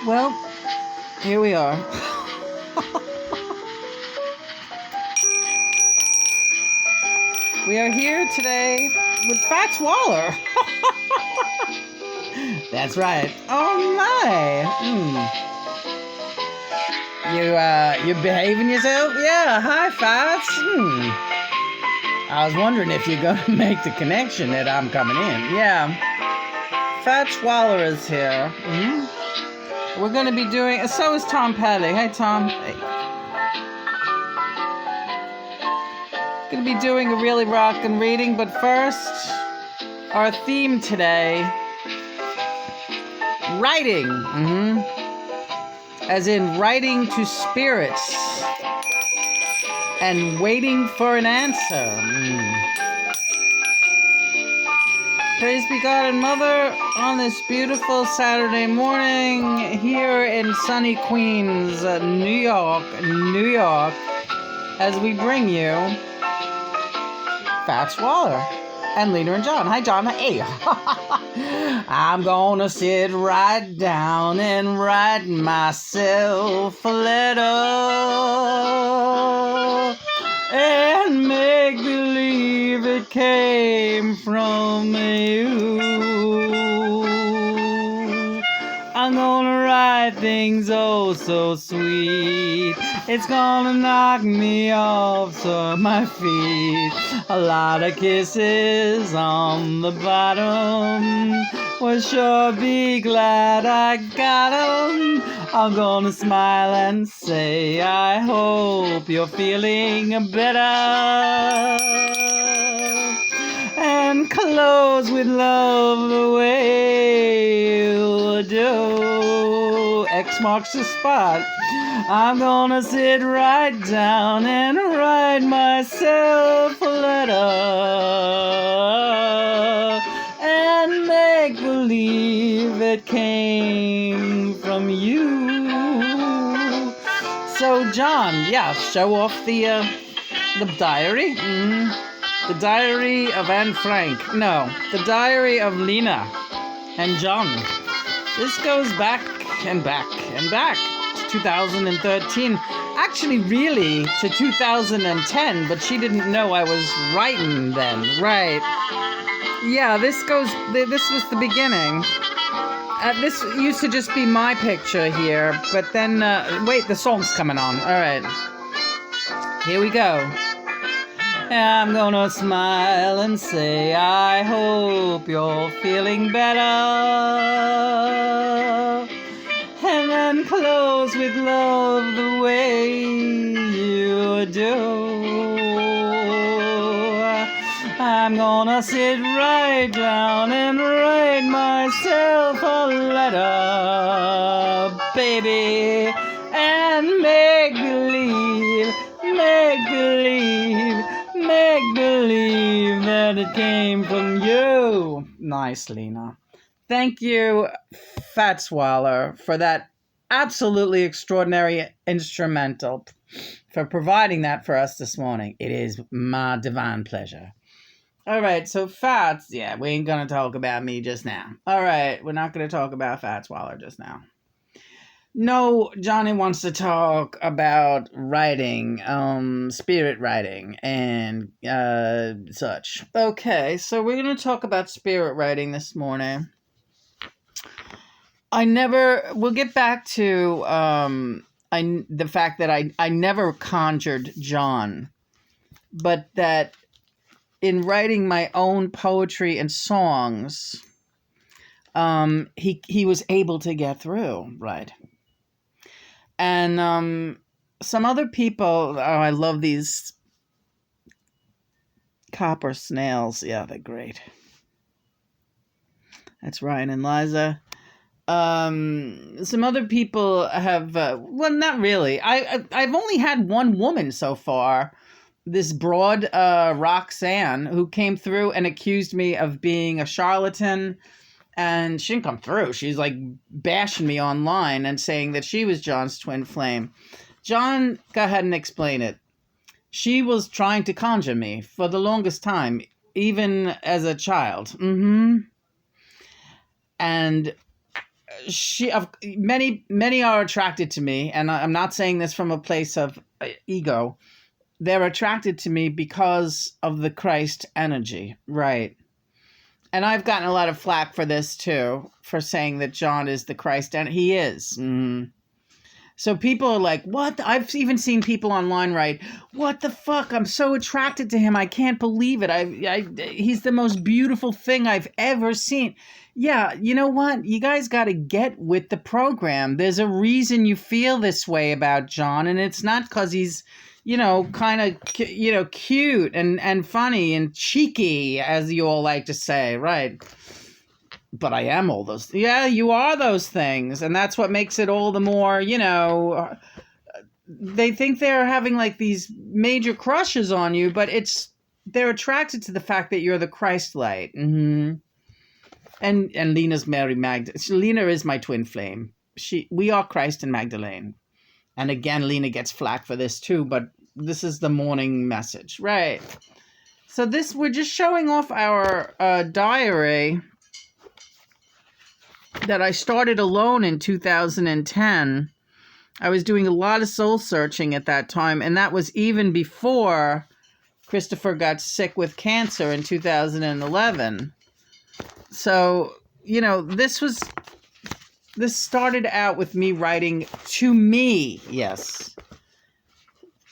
Well, here we are. We are here today with Fats Waller. That's right. Oh my. You behaving yourself? Yeah. Hi, Fats. I was wondering if you're gonna make the connection that I'm coming in. Yeah. Fats Waller is here. We're gonna be doing. So is Tom Petty. Hey, Tom. Hey. Gonna be doing a really rockin' reading, but first, our theme today: writing. As in writing to spirits and waiting for an answer. Praise be God and Mother on this beautiful Saturday morning here in sunny Queens, New York, as we bring you Fats Waller and Lena and John. Hi, John. Hey. I'm gonna sit right down and write myself a letter and make believe it came from you. I'm gonna write things oh so sweet. It's gonna knock me off my feet. A lot of kisses on the bottom. Well, sure be glad I got 'em. I'm gonna smile and say, I hope you're feeling better. And close with love the way you do. X marks the spot. I'm gonna sit right down and write myself a letter and make believe it came from you. So, John, yeah, show off the diary. The diary of Anne Frank. No, the diary of Lena and John. This goes back and back and back to 2013. Actually, really, to 2010, but she didn't know I was writing then. Right. Yeah, this was the beginning. This used to just be my picture here, but then, wait, the song's coming on. All right. Here we go. I'm gonna smile and say, I hope you're feeling better. And then close with love the way you do. I'm gonna sit right down and write myself a letter, baby, and make believe that it came from you. Nice, Lena. Thank you, Fats Waller, for that absolutely extraordinary instrumental, for providing that for us this morning. It is my divine pleasure. All right, so Fats, yeah, we ain't going to talk about me just now. All right, we're not going to talk about Fats Waller just now. No, Johnny wants to talk about writing, spirit writing, and such. Okay, so we're going to talk about spirit writing this morning. We'll get back to the fact that I never conjured John, but that in writing my own poetry and songs, he was able to get through, right? And some other people, I love these copper snails. Yeah, they're great. That's Ryan and Liza. Some other people have, well, not really. I've only had one woman so far, this broad Roxanne, who came through and accused me of being a charlatan. And she didn't come through. She's like bashing me online and saying that she was John's twin flame. John, go ahead and explain it. She was trying to conjure me for the longest time, even as a child. And many are attracted to me, and I'm not saying this from a place of ego. They're attracted to me because of the Christ energy, right? And I've gotten a lot of flack for this too, for saying that John is the Christ, and he is. So people are like, what? I've even seen people online write, what the fuck? I'm so attracted to him. I can't believe it. He's the most beautiful thing I've ever seen. Yeah, you know what? You guys got to get with the program. There's a reason you feel this way about John, and it's not because he's, kind of, cute and funny and cheeky, as you all like to say, right? But I am all those. Yeah, you are those things. And that's what makes it all the more, they think they're having like these major crushes on you, but they're attracted to the fact that you're the Christ light. And Lena's Mary Magdalene. Lena is my twin flame. We are Christ and Magdalene. And again, Lena gets flack for this too, but this is the morning message, right? So we're just showing off our diary that I started alone in 2010. I was doing a lot of soul searching at that time, and that was even before Christopher got sick with cancer in 2011. So, this started out with me writing to me, yes,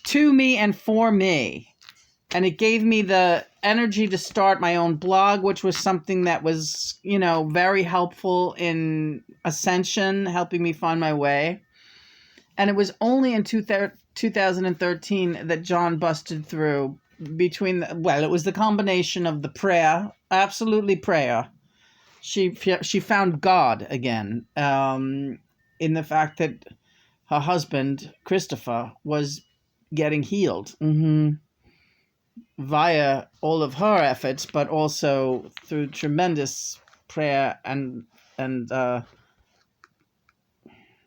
to me and for me. And it gave me the energy to start my own blog, which was something that was, very helpful in ascension, helping me find my way. And it was only in 2013 that John busted through it was the combination of the prayer, absolutely prayer. She found God again, in the fact that her husband, Christopher, was getting healed. Via all of her efforts, but also through tremendous prayer and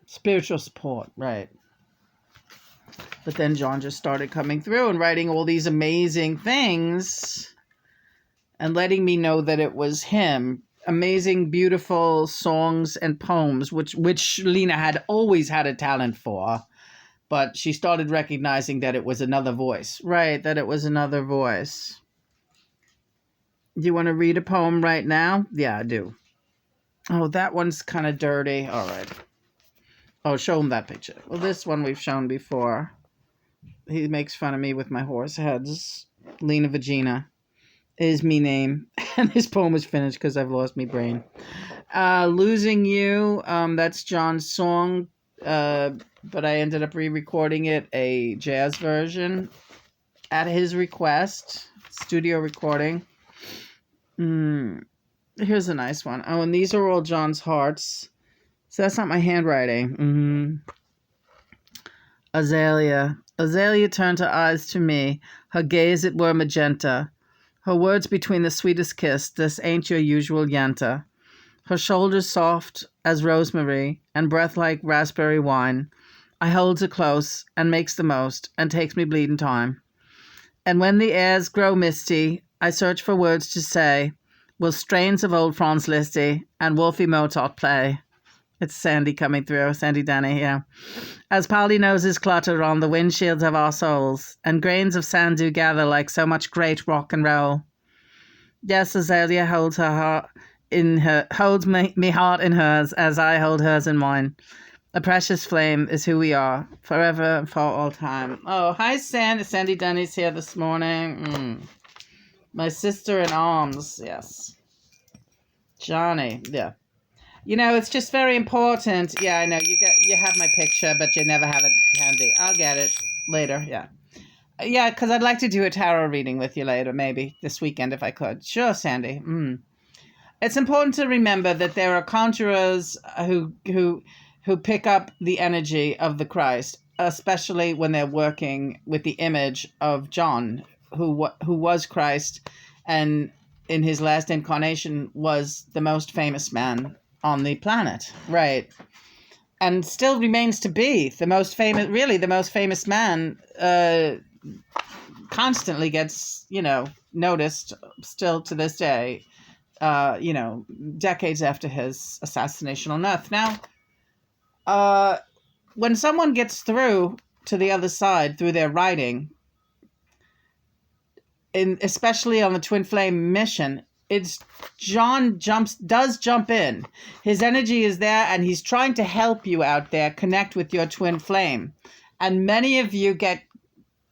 spiritual support, right? But then John just started coming through and writing all these amazing things and letting me know that it was him. Amazing, beautiful songs and poems, which Lena had always had a talent for. But she started recognizing that it was another voice. Right, that it was another voice. Do you want to read a poem right now? Yeah, I do. Oh, that one's kind of dirty. All right. Oh, show him that picture. Well, this one we've shown before. He makes fun of me with my horse heads. Lena Vagina is me name. And this poem is finished because I've lost my brain. Losing You, that's John's song. But I ended up re-recording it, a jazz version, at his request, studio recording. Here's a nice one. Oh, and these are all John's hearts. So that's not my handwriting. Azalea. Azalea turned her eyes to me, her gaze it were magenta. Her words between the sweetest kiss, this ain't your usual yenta. Her shoulders soft as rosemary, and breath like raspberry wine. I holds her close, and makes the most, and takes me bleeding time. And when the airs grow misty, I search for words to say, will strains of old Franz Liszt and Wolfie Mozart play. It's Sandy coming through, Sandy Denny, yeah. As Polly noses clutter on the windshields of our souls, and grains of sand do gather like so much great rock and roll. Yes, Azalea holds her heart holds me heart in hers as I hold hers in mine. A precious flame is who we are, forever and for all time. Oh, hi, Sandy Denny's here this morning. My sister in arms, yes. Johnny, yeah. It's just very important. Yeah, I know, you have my picture, but you never have it handy. I'll get it later, yeah. Yeah, because I'd like to do a tarot reading with you later, maybe this weekend if I could. Sure, Sandy. It's important to remember that there are conjurers who pick up the energy of the Christ, especially when they're working with the image of John, who was Christ, and in his last incarnation was the most famous man on the planet, right? And still remains to be the most famous man. Constantly gets noticed still to this day. decades after his assassination on Earth. Now, when someone gets through to the other side through their writing, especially on the Twin Flame mission, it's John does jump in. His energy is there, and he's trying to help you out there connect with your Twin Flame. And many of you get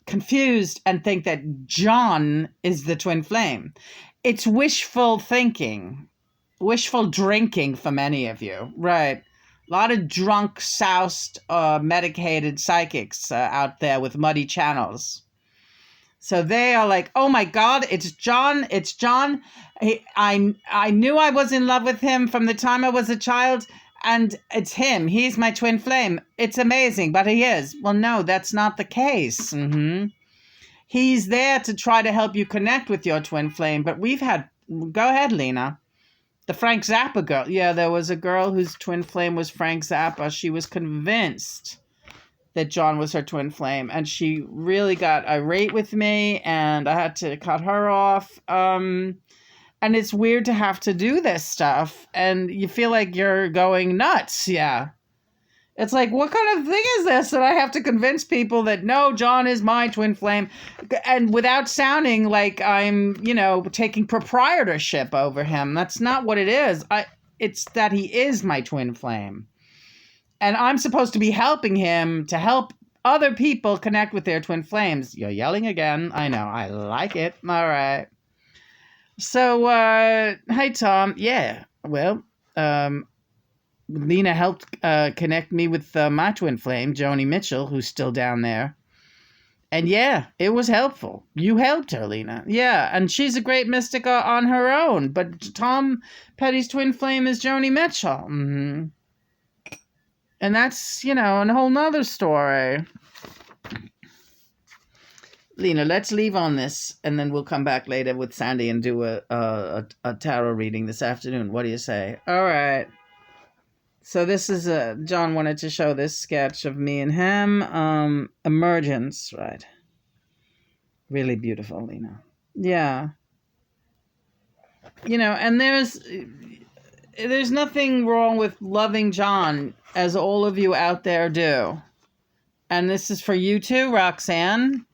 confused and think that John is the Twin Flame. It's wishful thinking, wishful drinking for many of you, right? A lot of drunk, soused, medicated psychics out there with muddy channels. So they are like, oh my God, it's John. It's John. I knew I was in love with him from the time I was a child, and it's him. He's my Twin Flame. It's amazing, but he is. Well, no, that's not the case. He's there to try to help you connect with your Twin Flame, but go ahead, Lena. The Frank Zappa girl. Yeah, there was a girl whose Twin Flame was Frank Zappa. She was convinced that John was her Twin Flame, and she really got irate with me, and I had to cut her off. And it's weird to have to do this stuff, and you feel like you're going nuts. Yeah. It's like, what kind of thing is this that I have to convince people that, no, John is my Twin Flame, and without sounding like I'm, taking proprietorship over him. That's not what it is. It's that he is my Twin Flame. And I'm supposed to be helping him to help other people connect with their Twin Flames. You're yelling again. I know. I like it. All right. So, hi, Tom. Yeah, well, Lena helped connect me with my Twin Flame, Joni Mitchell, who's still down there. And yeah, it was helpful. You helped her, Lena. Yeah, and she's a great mystic on her own. But Tom Petty's Twin Flame is Joni Mitchell. Mm-hmm. And that's, a whole nother story. Lena, let's leave on this, and then we'll come back later with Sandy and do a tarot reading this afternoon. What do you say? All right. So this is John wanted to show this sketch of me and him. Emergence, right? Really beautiful, Lena. Yeah. And there's nothing wrong with loving John, as all of you out there do. And this is for you too, Roxanne.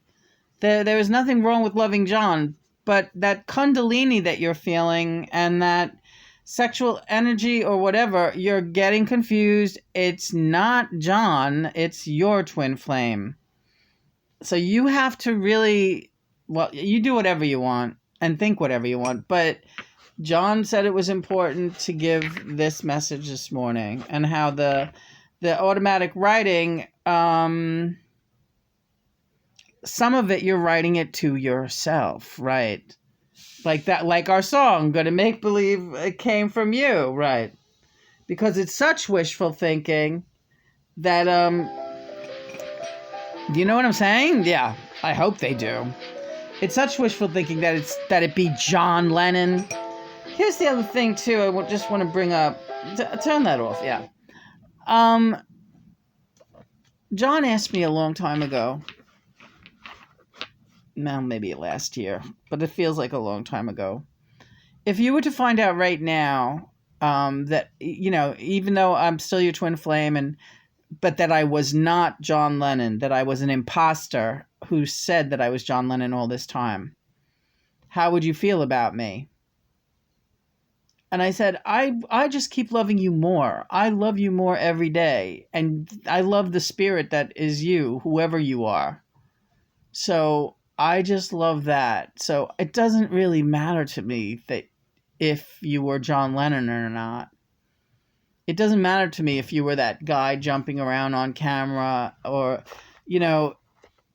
There is nothing wrong with loving John, but that kundalini that you're feeling and that sexual energy or whatever, you're getting confused. It's not John, it's your Twin Flame. So you have to really, you do whatever you want and think whatever you want, but John said it was important to give this message this morning, and how the automatic writing, some of it you're writing it to yourself, right? Like that, like our song, Gonna Make Believe It Came From You, right? Because it's such wishful thinking that, do you know what I'm saying? Yeah, I hope they do. It's such wishful thinking that it be John Lennon. Here's the other thing too. I just want to bring up. Turn that off. Yeah. John asked me a long time ago. Well, maybe last year, but it feels like a long time ago. If you were to find out right now that even though I'm still your Twin Flame, but that I was not John Lennon, that I was an imposter who said that I was John Lennon all this time, how would you feel about me? And I said, I just keep loving you more. I love you more every day. And I love the spirit that is you, whoever you are. So I just love that. So it doesn't really matter to me that if you were John Lennon or not. It doesn't matter to me if you were that guy jumping around on camera, or,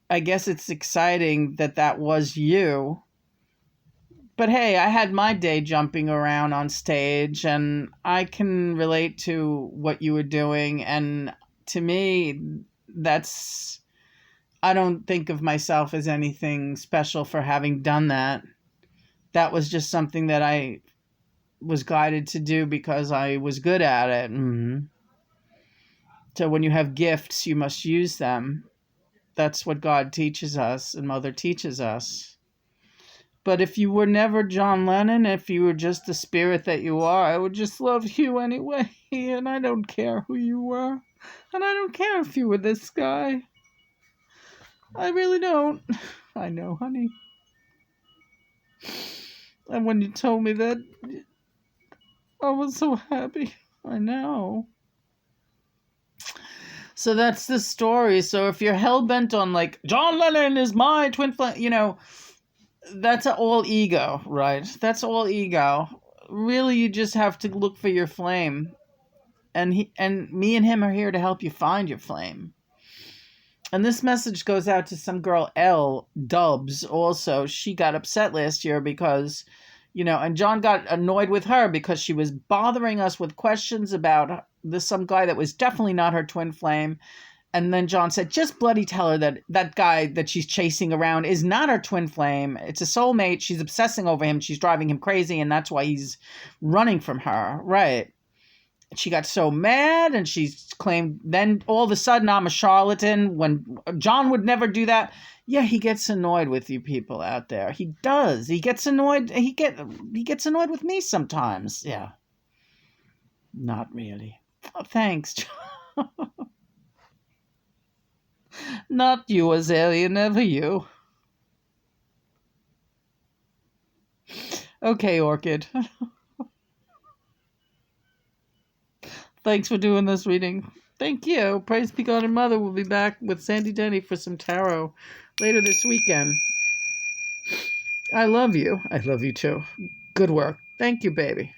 I guess it's exciting that was you. But hey, I had my day jumping around on stage, and I can relate to what you were doing. And to me, I don't think of myself as anything special for having done that. That was just something that I was guided to do because I was good at it. Mm-hmm. So when you have gifts, you must use them. That's what God teaches us and Mother teaches us. But if you were never John Lennon, if you were just the spirit that you are, I would just love you anyway. And I don't care who you were. And I don't care if you were this guy. I really don't. I know, honey. And when you told me that, I was so happy. I know. So that's the story. So if you're hell-bent on, like, John Lennon is my twin flame, you know, that's all ego, right? That's all ego. Really, you just have to look for your flame. And me and him are here to help you find your flame. And this message goes out to some girl, L. Dubs, also. She got upset last year because, you know, and John got annoyed with her because she was bothering us with questions about some guy that was definitely not her twin flame. And then John said, just bloody tell her that that guy that she's chasing around is not her twin flame. It's a soulmate. She's obsessing over him. She's driving him crazy, and that's why he's running from her. Right. She got so mad, and she claimed, then all of a sudden I'm a charlatan, when John would never do that. Yeah, he gets annoyed with you people out there. He does. He gets annoyed. He gets annoyed with me sometimes. Yeah. Not really. Oh, thanks, John. Not you, Azalea, never you. Okay, Orchid. Thanks for doing this reading. Thank you. Praise be God and Mother. We'll be back with Sandy Denny for some tarot later this weekend. I love you. I love you too. Good work. Thank you, baby.